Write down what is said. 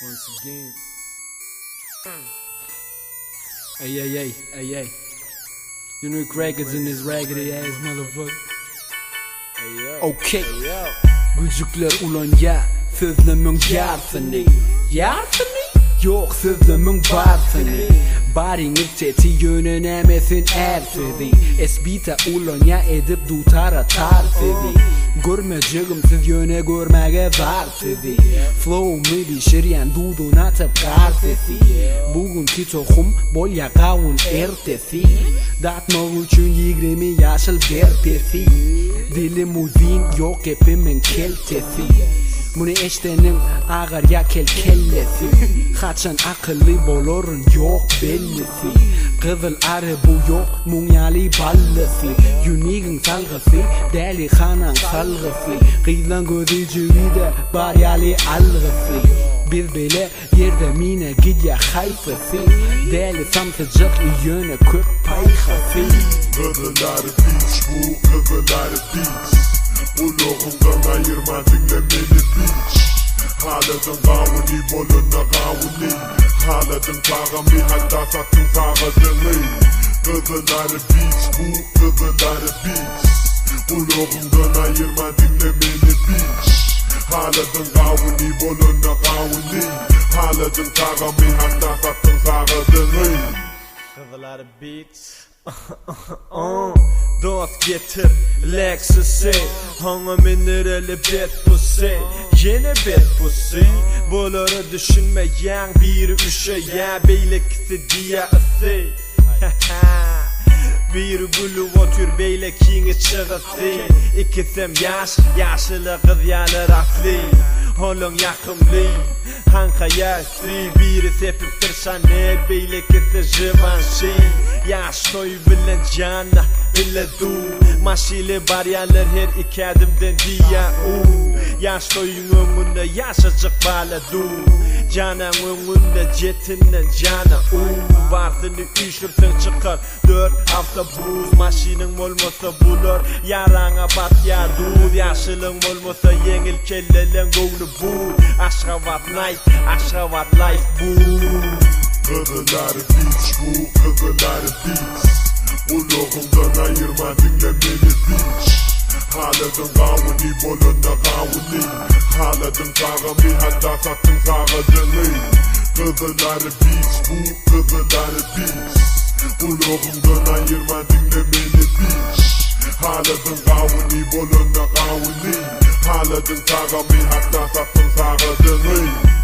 once again. Hey. You know crackers in this raggedy ass motherfucker. Okay. Gülcükler ulan ya, sözlemin yarfını. Yarfını? Yok sözlemin barfını. Baring teti yönenemesin erfedi. Esbita ulan ya edip dutara tarfedi. Görmeyeceğim siz yöne görmeye zarfedi. Flow mi pişiryen dudun atıp karfesi. Bugünkü tohum bol yakavun ertesi. Datmak üçün 20 yaşıl bertesi. Dilim uzun yok hepimin keltesi. Bunu eştenin ağır ya kellesi. Kaçan akıllı bolorun yok bellisi. Kızıl arı bu yok munyali ballısı. Uniğin salgısı deli kanan salgısı. Kıyılan gözü cüvide baryali algısı. Biz böyle yerde mine gidya hayfısı. Deli samsıcık yöne kök payhası. Kızılar beach bu kızılar beach. Uluğundan ayırma dinlemeli beach. Haladın gavuni boluna gavuni. Haladın kağami hatta sattın sağadını. Kızılar beach bu kızılar beach. Uluğundan ayırma dinlemeli beach. Haladın gavuni boluna gavuni. Haladın kağami hatta sattın sağadını. Kızılar beach. Dost getir Lexus'e Hangi minerali bet pussy Yine bet pussy Bunları düşünmeyen bir üşeyen Beylikti diye ısı Bir gülü otur beylikini çıgısı İkisem yaş yaşlı kız yanı rafli Olun yakımlı Hanka yaşlı biri sepiptir şanel Beylikisi jivanşi Yaş toy bile cana bile du Maşili baryalar her iki adımdan diye Yaş toyun önünde yaşacık bala du Canan önünde cetinden cana Varsını üşürsün çıkar 4 hafta buz Maşinin olmasa bulur yarana bat ya dur Yaşılın olmasa yengil kellelen gövlü bu Aşkavat night, aşkavat life bu Kızılar beach bu kızılar beach. Uluğundan ayırma dinlemeli beach. Haladın gavuni boluna gavuni. Haladın kağami hatta sattın sağadını. Kızılar beach bu kızılar beach. Uluğundan ayırma dinlemeli beach. Haladın gavuni boluna gavuni. Haladın kağami hatta sattın sağadını.